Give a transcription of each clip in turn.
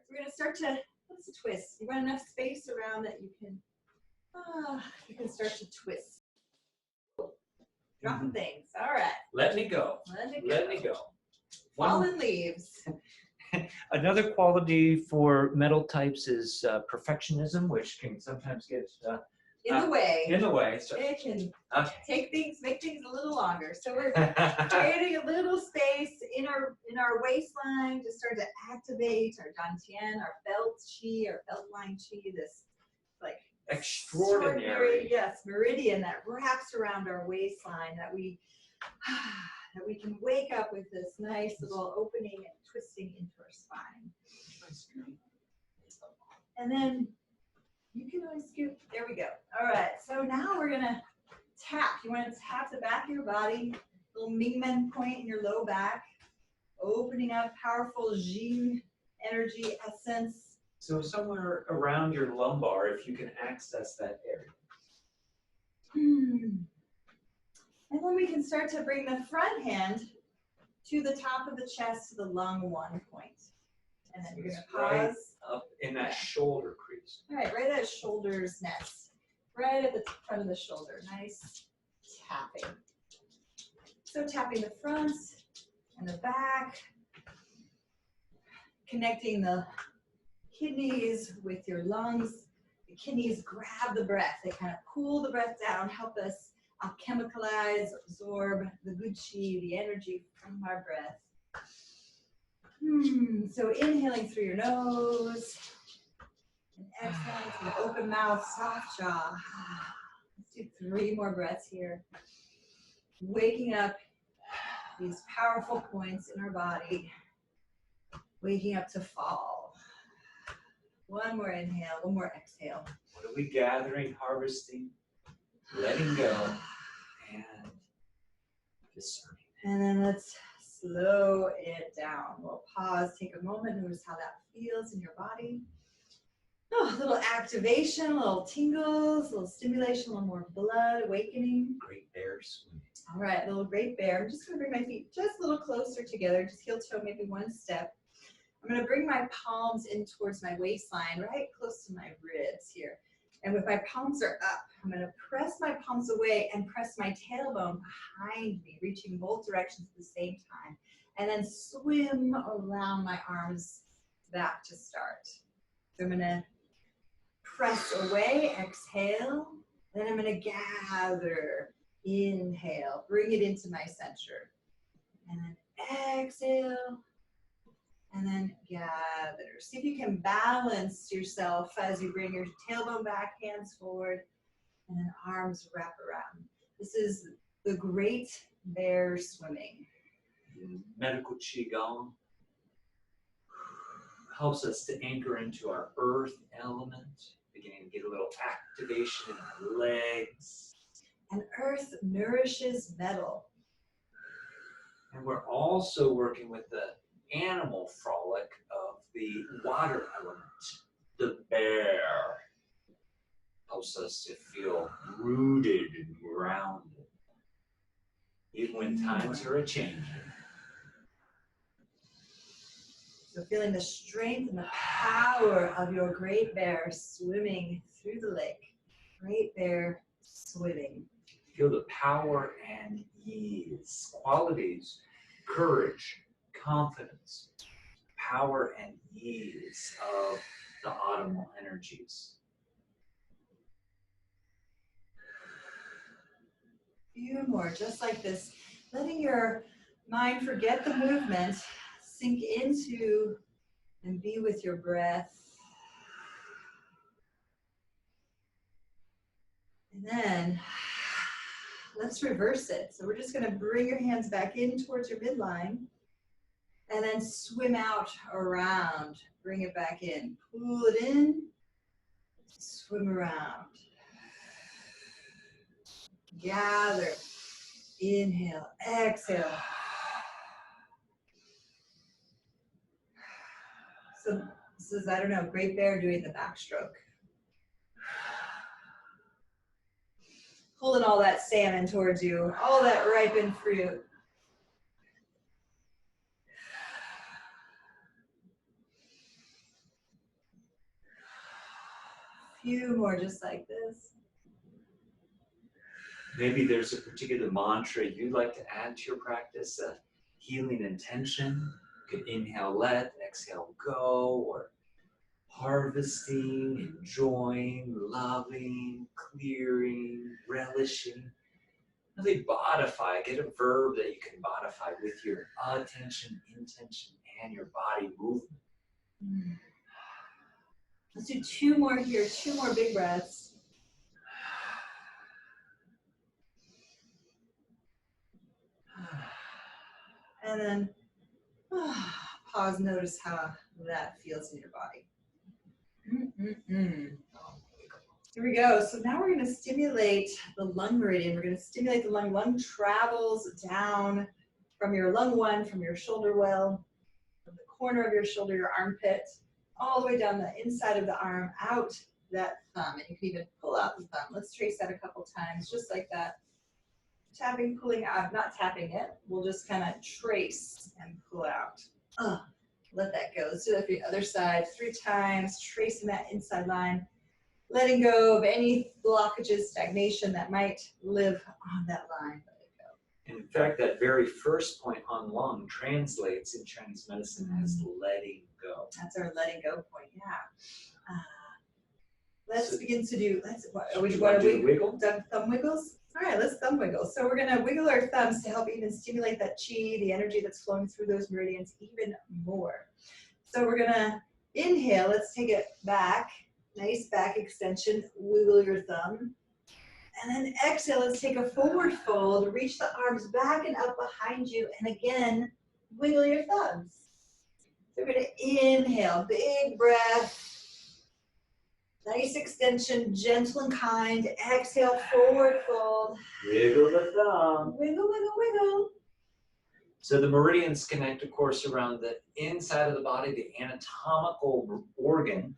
we're going to start to, let's twist. You want enough space around that you can start to twist. Dropping things. All right. Let me go. Let it go. Let me go. Fallen leaves. Another quality for metal types is perfectionism, which can sometimes get In the way. In the way. So, It can okay. make things a little longer. So we're creating a little space in our waistline to start to activate our dantian, our belt chi, our belt line chi, this like extraordinary, yes, meridian that wraps around our waistline that we can wake up with this nice little opening and twisting into our spine. And then you can always scoop. There we go. All right. So now we're gonna tap. You want to tap the back of your body, little Mingmen point in your low back, opening up powerful Jing energy essence. So somewhere around your lumbar, if you can access that area. And then we can start to bring the front hand to the top of the chest to the lung 1 point. And then you're going to pause. Right up in that shoulder crease. All right, right at shoulder's nest. Right at the front of the shoulder. Nice tapping. So tapping the front and the back. Connecting the kidneys with your lungs. The kidneys grab the breath. They kind of cool the breath down, help us chemicalize, absorb the good chi, the energy from our breath. So inhaling through your nose and exhaling through the open mouth, soft jaw. Let's do 3 more breaths here. Waking up these powerful points in our body. Waking up to fall. 1 more inhale, 1 more exhale. What are we gathering, harvesting, letting go, and discerning? And then let's slow it down. We'll pause, take a moment, notice how that feels in your body. Oh, a little activation, a little tingles, a little stimulation, a little more blood awakening. Great bear swimming. All right, little great bear. I'm just going to bring my feet just a little closer together, just heel toe maybe 1 step. I'm going to bring my palms in towards my waistline, right close to my ribs here. And with my palms are up, I'm going to press my palms away and press my tailbone behind me, reaching both directions at the same time. And then swim around my arms back to start. So I'm going to press away, exhale. Then I'm going to gather, inhale, bring it into my center. And then exhale. And then gather. See if you can balance yourself as you bring your tailbone back, hands forward, and then arms wrap around. This is the great bear swimming. Medical QiGong helps us to anchor into our earth element, beginning to get a little activation in our legs. And earth nourishes metal. And we're also working with the animal frolic of the water element. The bear helps us to feel rooted and grounded, even when times are a-changing. So feeling the strength and the power of your great bear swimming through the lake. Great bear swimming. Feel the power and ease, qualities, courage, confidence, power and ease of the autumnal energies. Few more, just like this. Letting your mind forget the movement, sink into and be with your breath. And then let's reverse it. So we're just going to bring your hands back in towards your midline and then swim out around. Bring it back in. Pull it in. Swim around. Gather. Inhale. Exhale. So this is, I don't know, great bear doing the backstroke. Pulling all that salmon towards you, all that ripened fruit. few more just like this. Maybe there's a particular mantra you'd like to add to your practice, a healing intention. You could inhale let, exhale go, or harvesting, enjoying, loving, clearing, relishing. Really bodify, get a verb that you can bodify with your attention, intention, and your body movement. Let's do 2 more here, 2 more big breaths. And then pause, notice how that feels in your body. Here we go. So now we're going to stimulate the lung meridian. We're going to stimulate the lung. Lung travels down from your lung 1, from your shoulder well, from the corner of your shoulder, your armpit, all the way down the inside of the arm, out that thumb. And you can even pull out the thumb. Let's trace that a couple times, just like that. Tapping, pulling out, not tapping it. We'll just kind of trace and pull out. Let that go. Let's do that for the other side 3 times, tracing that inside line, letting go of any blockages, stagnation that might live on that line. Let it go. And in fact, that very first point on lung translates in Chinese medicine as letting go. That's our letting go point, yeah. Let's begin to do, wiggle? Thumb wiggles? All right, let's thumb wiggle. So we're gonna wiggle our thumbs to help even stimulate that qi, the energy that's flowing through those meridians even more. So we're gonna inhale, let's take it back, nice back extension, wiggle your thumb. And then exhale, let's take a forward fold, reach the arms back and up behind you, and again, wiggle your thumbs. So we're gonna inhale, big breath. Nice extension, gentle and kind. Exhale, forward fold. Wiggle the thumb. Wiggle, wiggle, wiggle. So the meridians connect, of course, around the inside of the body, the anatomical organ,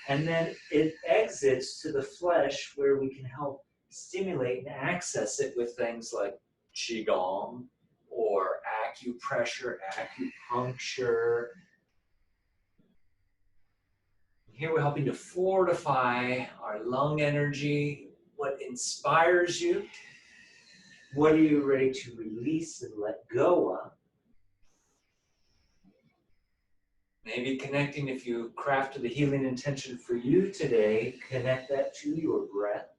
and then it exits to the flesh where we can help stimulate and access it with things like QiGong or acupressure, acupuncture. Here we're helping to fortify our lung energy. What inspires you? What are you ready to release and let go of? Maybe connecting, if you crafted a healing intention for you today, connect that to your breath.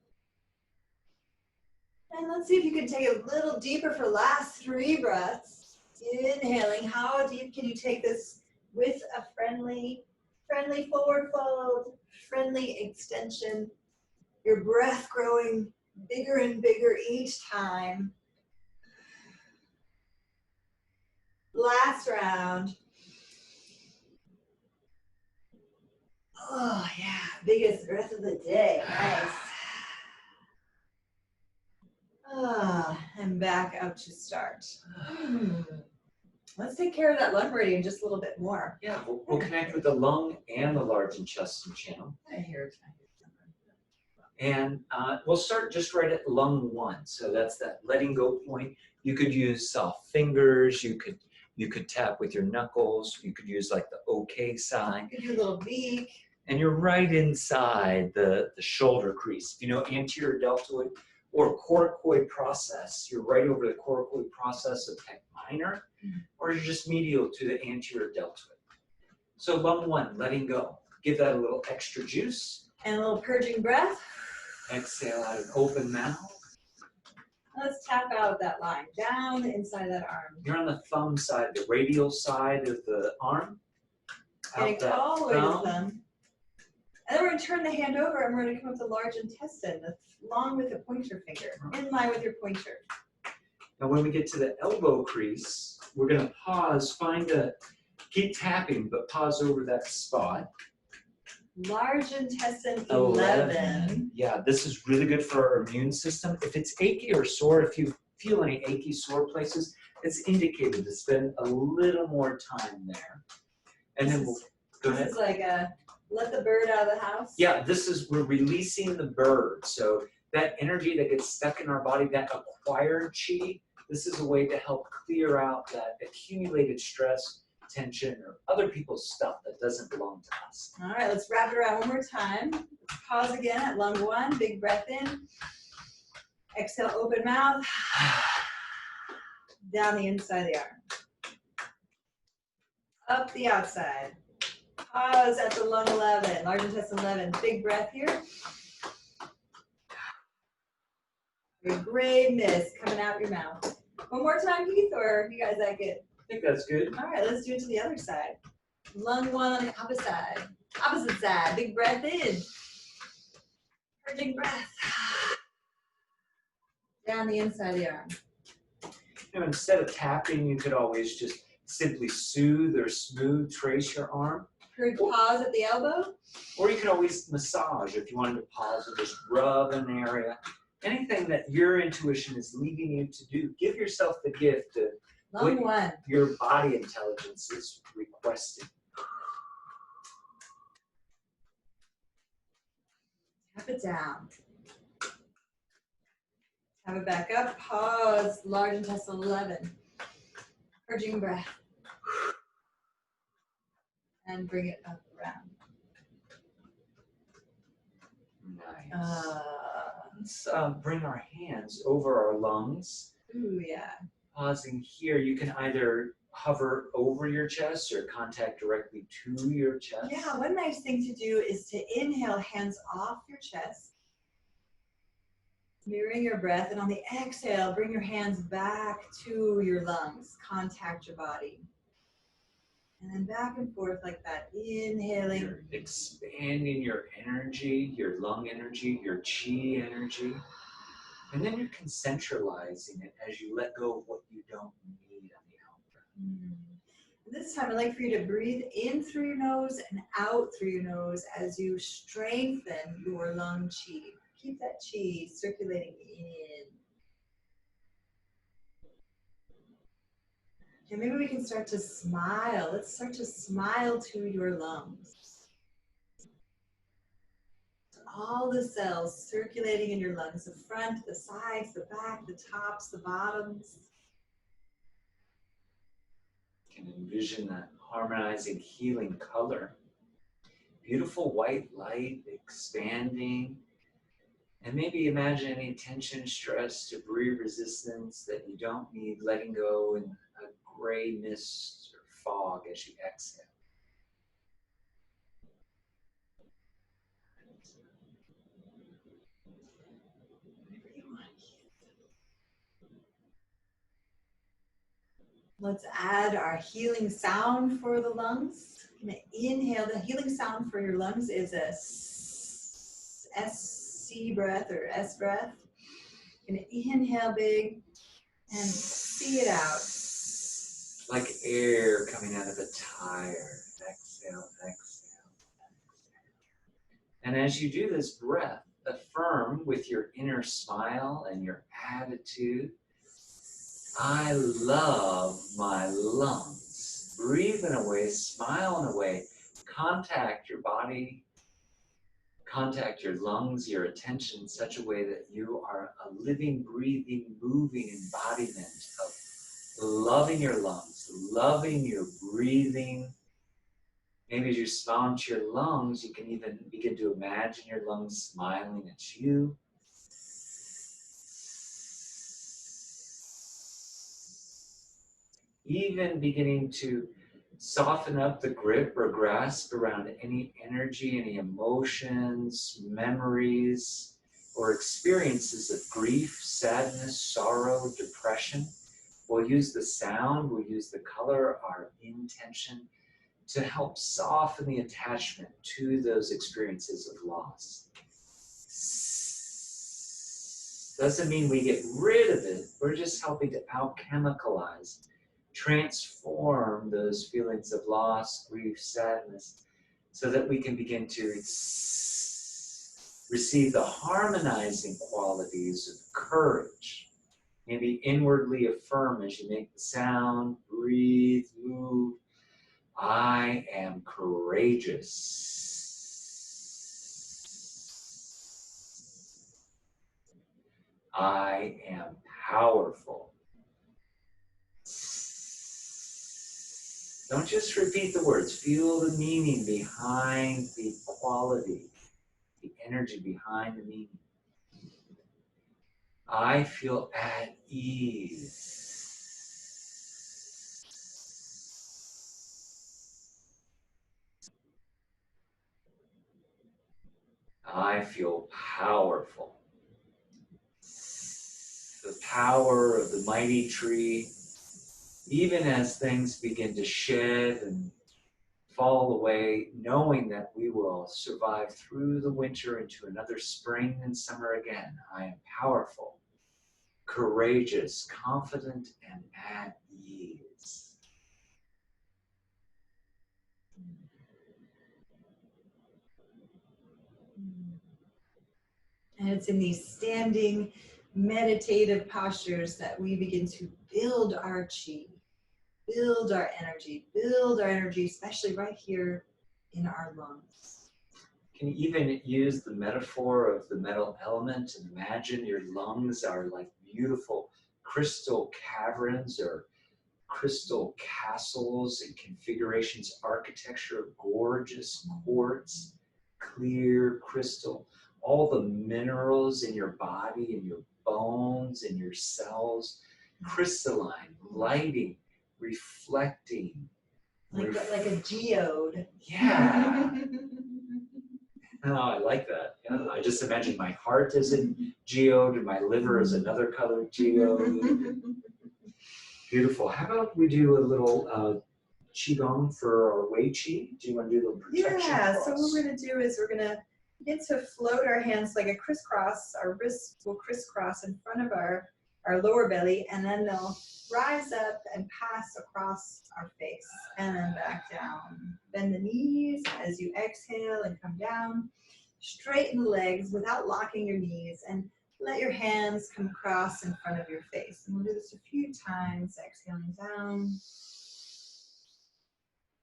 And let's see if you can take it a little deeper for last 3 breaths. Inhaling, how deep can you take this with a friendly forward fold, friendly extension. Your breath growing bigger and bigger each time. Last round. Oh yeah, biggest breath of the day, nice. And back out to start. Let's take care of that lung meridian just a little bit more. Yeah, we'll connect with the lung and the large intestine channel. I hear it. And we'll start just right at lung 1. So that's that letting go point. You could use soft fingers. You could tap with your knuckles. You could use like the OK sign. You could do a little beak. And you're right inside the shoulder crease. If you know anterior deltoid or coracoid process, you're right over the coracoid process of pec minor, or you're just medial to the anterior deltoid. So lung 1, letting go. Give that a little extra juice. And a little purging breath. Exhale out an open mouth. Let's tap out that line, down the inside of that arm. You're on the thumb side, the radial side of the arm. Getting all the way to the thumb. And then we're going to turn the hand over and we're going to come up the large intestine, along with the pointer finger, in line with your pointer. Now when we get to the elbow crease, we're going to pause, keep tapping, but pause over that spot. Large intestine 11. Yeah, this is really good for our immune system. If it's achy or sore, if you feel any achy, sore places, it's indicated to spend a little more time there. And then we'll go ahead. This is like let the bird out of the house? Yeah, we're releasing the bird. So that energy that gets stuck in our body, that acquired qi, this is a way to help clear out that accumulated stress tension or other people's stuff that doesn't belong to us. All right, let's wrap it around one more time. Pause again at lung 1, big breath in. Exhale, open mouth. Down the inside of the arm. Up the outside. Pause at the lung 11, large intestine 11. Big breath here. Your gray mist coming out your mouth. One more time, Keith, or you guys like it? I think that's good. All right, let's do it to the other side. Lung 1 on the opposite side. Opposite side. Big breath in. Purging breath. Down the inside of the arm. You know, instead of tapping, you could always just simply soothe or smooth, trace your arm. Pause at the elbow. Or you could always massage if you wanted to pause and just rub an area. Anything that your intuition is leading you to do. Give yourself the gift of Lung 1. your body intelligence is requesting. Tap it down. Have it back up. Pause. Large intestine 11. Purging breath. And bring it up around. Nice. Let's bring our hands over our lungs. Ooh, yeah. Pausing here, you can either hover over your chest or contact directly to your chest. Yeah, one nice thing to do is to inhale, hands off your chest. Mirroring your breath, and on the exhale, bring your hands back to your lungs. Contact your body. And then back and forth like that. Inhaling. You're expanding your energy, your lung energy, your chi energy. And then you're concentralizing it as you let go of what you don't need on the out-breath. This time, I'd like for you to breathe in through your nose and out through your nose as you strengthen your lung chi. Keep that chi circulating in. And maybe we can start to smile. Let's start to smile to your lungs. All the cells circulating in your lungs, the front, the sides, the back, the tops, the bottoms. You can envision that harmonizing, healing color. Beautiful white light expanding. And maybe imagine any tension, stress, debris, resistance that you don't need, letting go in a gray mist or fog as you exhale. Let's add our healing sound for the lungs. Gonna inhale. The healing sound for your lungs is a SC breath or S breath. Gonna inhale big and see it out. Like air coming out of a tire. Exhale, exhale, exhale. And as you do this breath, affirm with your inner smile and your attitude, I love my lungs. Breathe in a way, smile in a way, contact your body, contact your lungs, your attention in such a way that you are a living, breathing, moving embodiment of loving your lungs, loving your breathing. Maybe as you smile into your lungs, you can even begin to imagine your lungs smiling at you. Even beginning to soften up the grip or grasp around any energy, any emotions, memories, or experiences of grief, sadness, sorrow, depression. We'll use the sound, we'll use the color, our intention to help soften the attachment to those experiences of loss. Doesn't mean we get rid of it, we're just helping to alchemicalize, transform those feelings of loss, grief, sadness, so that we can begin to receive the harmonizing qualities of courage. Maybe inwardly affirm as you make the sound, breathe, move. I am courageous. I am powerful. Don't just repeat the words. Feel the meaning behind the quality, the energy behind the meaning. I feel at ease. I feel powerful. The power of the mighty tree, even as things begin to shed and fall away, knowing that we will survive through the winter into another spring and summer again. I am powerful, courageous, confident, and at ease. And it's in these standing meditative postures that we begin to build our chi, build our energy, especially right here in our lungs. You can even use the metaphor of the metal element and imagine your lungs are like beautiful crystal caverns or crystal castles and configurations, architecture of gorgeous quartz, clear crystal, all the minerals in your body, in your bones, in your cells, crystalline, lighting, reflecting. Like a geode. Yeah. Oh, I like that. Yeah, I just imagine my heart is a geode and my liver is another color geode. Beautiful. How about we do a little QiGong for our Wei Qi? Do you want to do the protection cross? So what we're going to do is we're going to begin to float our hands like a crisscross. Our wrists will crisscross in front of our lower belly, and then they'll rise up and pass across our face and then back down. Bend the knees as you exhale and come down. Straighten the legs without locking your knees, and let your hands come across in front of your face. And we'll do this a few times, exhaling down.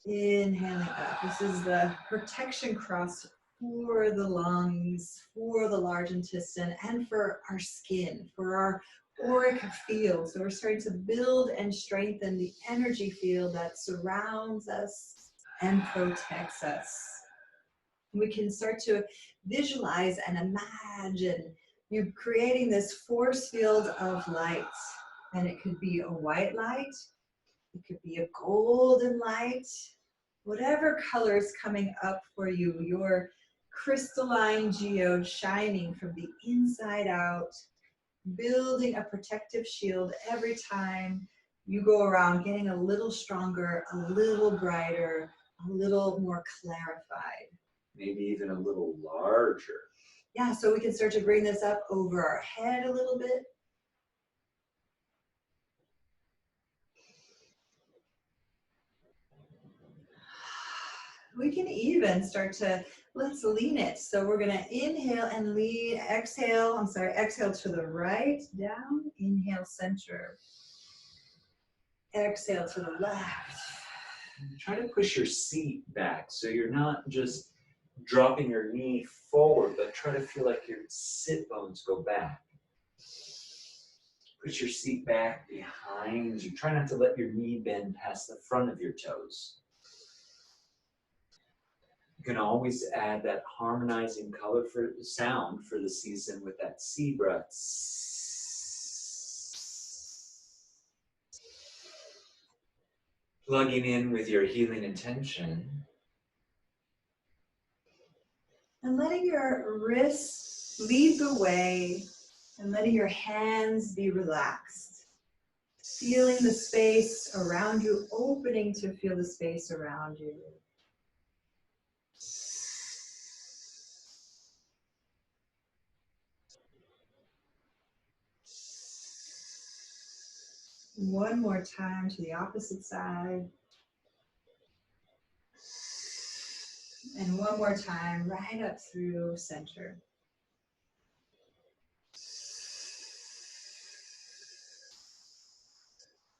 Inhaling up. This is the protection cross for the lungs, for the large intestine, and for our skin, for our auric field. So we're starting to build and strengthen the energy field that surrounds us and protects us. We can start to visualize and imagine you creating this force field of light. And it could be a white light, it could be a golden light, whatever color is coming up for you, your crystalline geode shining from the inside out, building a protective shield every time you go around, getting a little stronger, a little brighter, a little more clarified. Maybe even a little larger. Yeah, so we can start to bring this up over our head a little bit. We can even start to, let's lean it. So we're gonna inhale and lean, exhale to the right, down, inhale, center. Exhale to the left. Try to push your seat back so you're not just dropping your knee forward, but try to feel like your sit bones go back. Push your seat back behind you. Try not to let your knee bend past the front of your toes. You can always add that harmonizing color for sound for the season with that sea breath. Plugging in with your healing intention. And letting your wrists lead the way and letting your hands be relaxed. Feeling the space around you, opening to feel the space around you. One more time to the opposite side. And one more time, right up through center.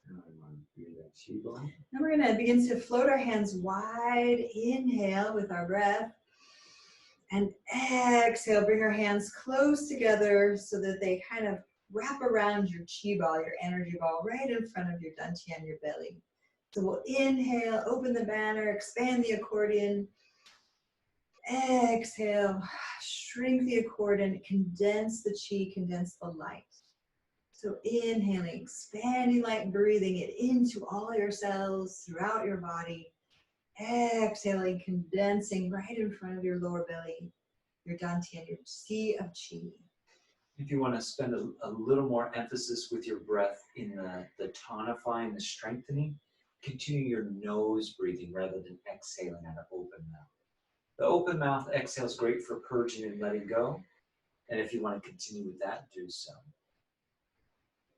Now we're going to begin to float our hands wide. Inhale with our breath. And exhale, bring our hands close together so that they kind of wrap around your chi ball, your energy ball, right in front of your dantian, your belly. So we'll inhale, open the banner, expand the accordion. Exhale, shrink the accordion, condense the chi, condense the light. So inhaling, expanding light, breathing it into all your cells throughout your body. Exhaling, condensing right in front of your lower belly, your dantian, your sea of chi. If you want to spend a little more emphasis with your breath in the tonifying, the strengthening, continue your nose breathing rather than exhaling out of open mouth. The open mouth exhale is great for purging and letting go. And if you want to continue with that, do so.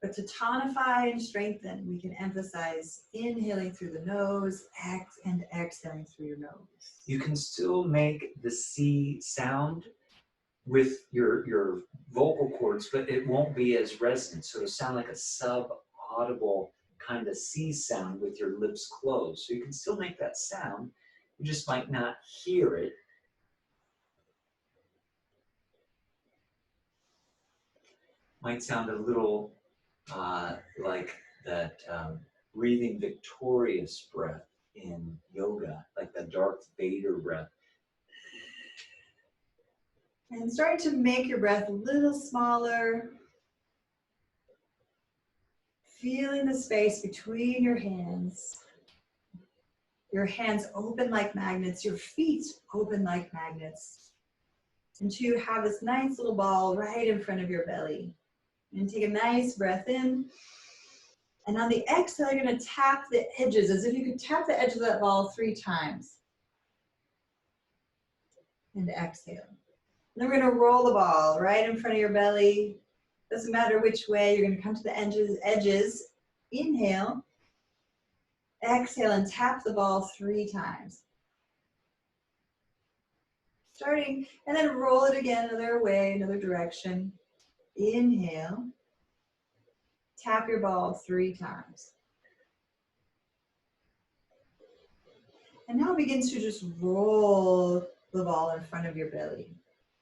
But to tonify and strengthen, we can emphasize inhaling through the nose and exhaling through your nose. You can still make the C sound with your vocal cords, but it won't be as resonant. So it'll sound like a sub-audible kind of C sound with your lips closed. So you can still make that sound. You just might not hear it. Might sound a little like that breathing victorious breath in yoga, like the Darth Vader breath. And starting to make your breath a little smaller. Feeling the space between your hands. Your hands open like magnets, your feet open like magnets. Until you have this nice little ball right in front of your belly. And take a nice breath in. And on the exhale, you're going to tap the edges as if you could tap the edge of that ball 3 times. And exhale. And then we're going to roll the ball right in front of your belly. Doesn't matter which way, you're going to come to the edges. Inhale. Exhale and tap the ball 3 times. Starting, and then roll it again another way, another direction. Inhale. Tap your ball 3 times. And now begin to just roll the ball in front of your belly.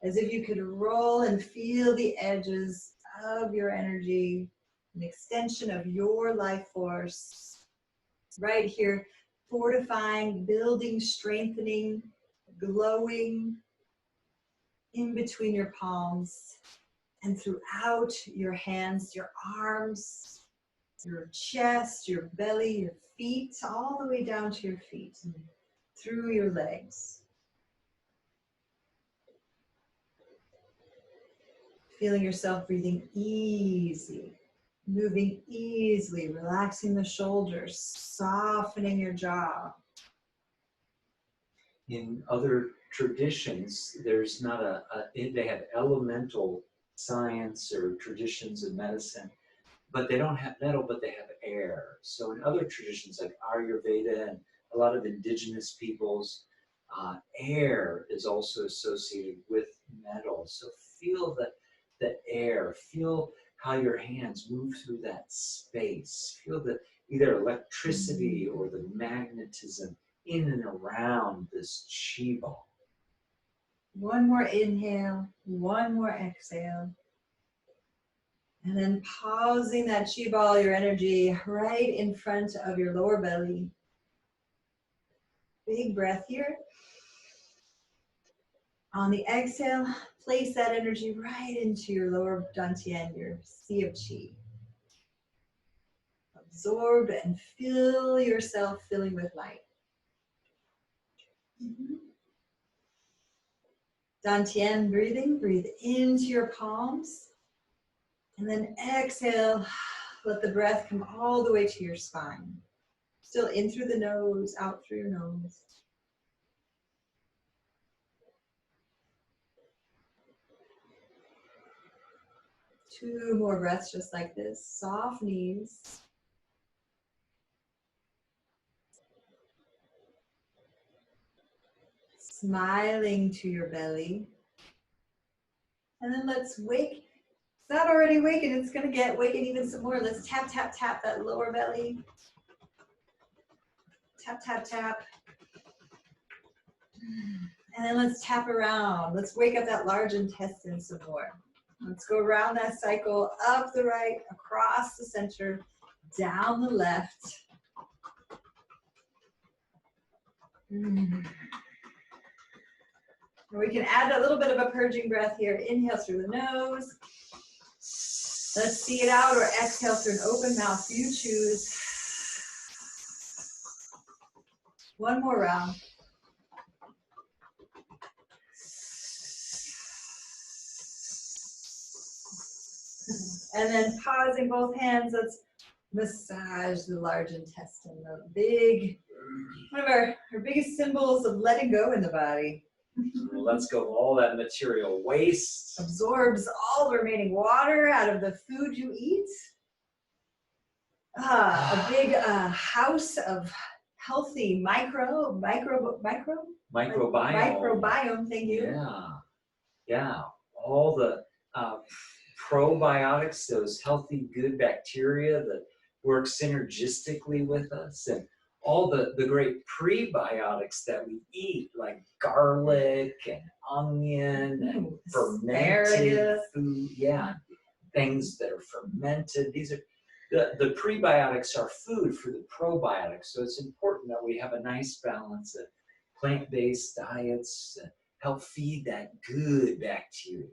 As if you could roll and feel the edges of your energy, an extension of your life force. Right here, fortifying, building, strengthening, glowing in between your palms and throughout your hands, your arms, your chest, your belly, your feet, all the way down to your feet and through your legs. Feeling yourself breathing easy, moving easily, relaxing the shoulders, softening your jaw. In other traditions, there's not they have elemental science or traditions of medicine, but they don't have metal, but they have air. So in other traditions like Ayurveda and a lot of indigenous peoples, air is also associated with metal. So feel the air, feel how your hands move through that space. Feel the either electricity or the magnetism in and around this chi ball. One more inhale, one more exhale. And then pausing that chi ball, your energy, right in front of your lower belly. Big breath here. On the exhale, place that energy right into your lower dantian, your sea of chi. Absorb and fill yourself filling with light. Dantian breathing, breathe into your palms. And then exhale, let the breath come all the way to your spine. Still in through the nose, out through your nose. Two more breaths just like this. Soft knees. Smiling to your belly. And then let's wake. It's not already waking, it's going to get waking even some more. Let's tap, tap, tap that lower belly. Tap, tap, tap. And then let's tap around. Let's wake up that large intestine some more. Let's go around that cycle, up the right, across the center, down the left. Mm. We can add a little bit of a purging breath here. Inhale through the nose. Let's see it out, or exhale through an open mouth. You choose. One more round. And then pausing both hands, let's massage the large intestine, the big, one of our biggest symbols of letting go in the body. Let's go all that material waste. Absorbs all the remaining water out of the food you eat. A big house of healthy microbiome. Microbiome, thank you. Yeah. All the probiotics, those healthy, good bacteria that work synergistically with us, and all the great prebiotics that we eat, like garlic and onion and fermented food. Yeah, things that are fermented. These are the prebiotics are food for the probiotics. So it's important that we have a nice balance of plant-based diets to help feed that good bacteria.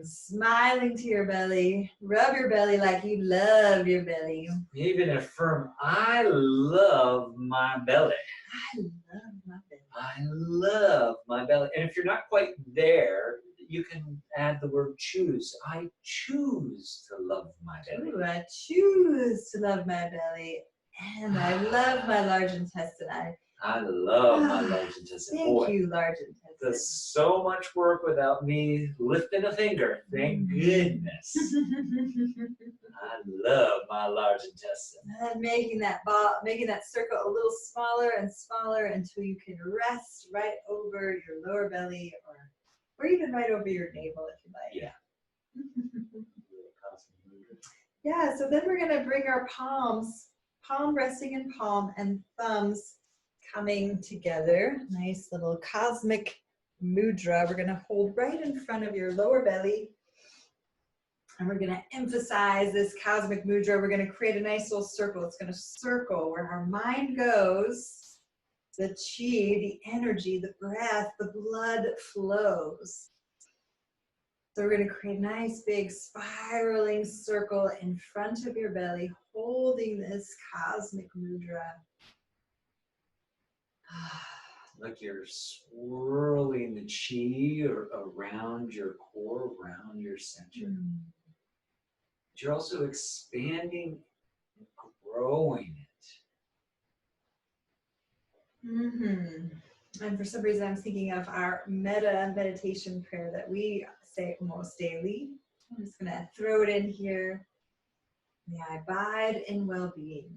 Smiling to your belly. Rub your belly like you love your belly. Even affirm, I love my belly. I love my belly. I love my belly. And if you're not quite there, you can add the word choose. I choose to love my belly. Ooh, I choose to love my belly. And I love my large intestine. I love my large intestine. Thank you, large intestine. Does so much work without me lifting a finger. Thank goodness. I love my large intestine. And making that circle a little smaller and smaller until you can rest right over your lower belly, or even right over your navel if you like. Yeah. Yeah, so then we're going to bring our palms, palm resting in palm and thumbs coming together. Nice little cosmic mudra. We're going to hold right in front of your lower belly. And we're going to emphasize this cosmic mudra. We're going to create a nice little circle. It's going to circle where our mind goes. The chi, the energy, the breath, the blood flows. So we're going to create a nice big spiraling circle in front of your belly, holding this cosmic mudra. Like you're swirling the chi around your core, around your center. But you're also expanding and growing it. And for some reason, I'm thinking of our meditation prayer that we say almost daily. I'm just going to throw it in here. May I abide in well-being.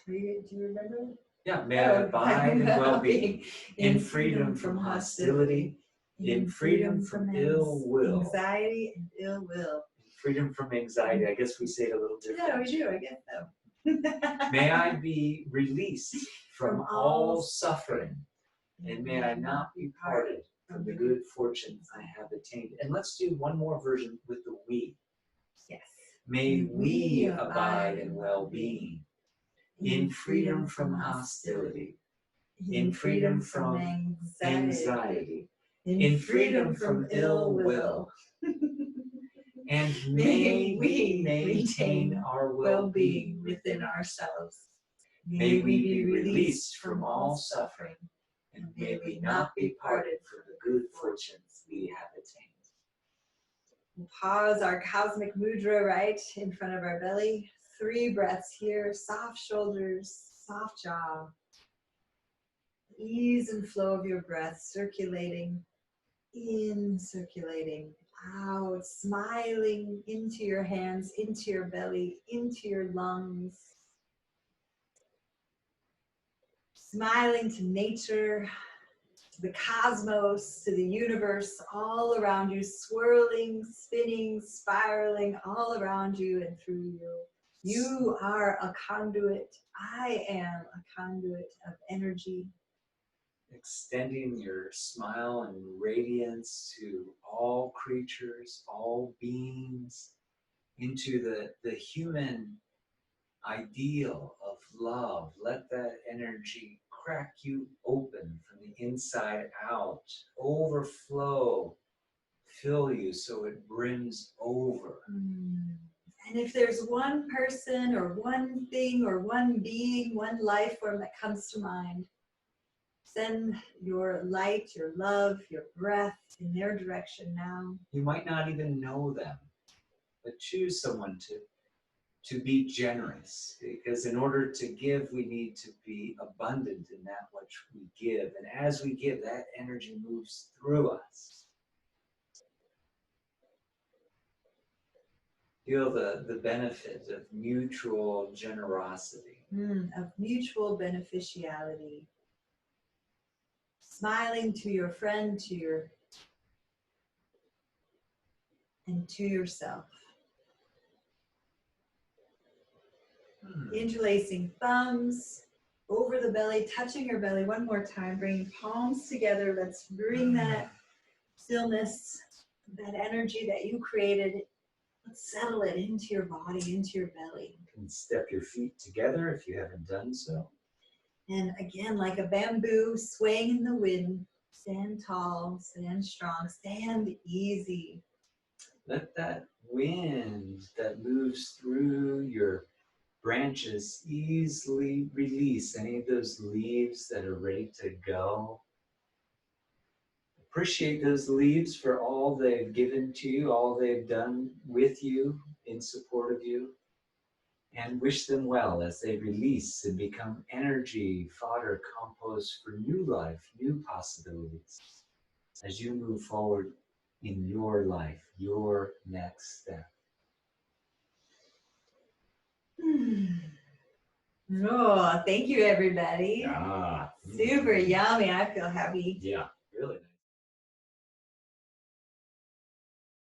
Do you remember? Yeah, may I abide in well-being, in freedom from hostility, in freedom from ill will. Anxiety and ill will. Freedom from anxiety. I guess we say it a little different. Yeah, we do. I guess so. May I be released from all suffering, and may I not be parted from the good fortunes I have attained. And let's do one more version with the we. Yes. May we abide in well-being, in freedom from hostility, in freedom from anxiety, in freedom from ill will. And may we maintain our well-being within ourselves. May we be released from all suffering, and may we not be parted from the good fortunes we have attained. We'll pause our cosmic mudra right in front of our belly. 3 breaths here, soft shoulders, soft jaw. Ease and flow of your breath, circulating in, circulating out, smiling into your hands, into your belly, into your lungs. Smiling to nature, to the cosmos, to the universe, all around you, swirling, spinning, spiraling, all around you and through you. You are a conduit. I am a conduit of energy. Extending your smile and radiance to all creatures, all beings, into the human ideal of love. Let that energy crack you open from the inside out, overflow, fill you so it brims over. And if there's one person or one thing or one being, one life form that comes to mind, send your light, your love, your breath in their direction now. You might not even know them, but choose someone to be generous, because in order to give, we need to be abundant in that which we give. And as we give, that energy moves through us. Feel the benefit of mutual generosity. Of mutual beneficiality. Smiling to your friend, and to yourself. Interlacing thumbs over the belly, touching your belly one more time, bringing palms together. Let's bring that stillness, that energy that you created, let's settle it into your body, into your belly. You can step your feet together if you haven't done so. And again, like a bamboo swaying in the wind, stand tall, stand strong, stand easy. Let that wind that moves through your branches easily release any of those leaves that are ready to go. Appreciate those leaves for all they've given to you, all they've done with you, in support of you, and wish them well as they release and become energy, fodder, compost for new life, new possibilities, as you move forward in your life, your next step. Oh, thank you, everybody. Yeah. Super yummy. I feel happy. Yeah, really nice.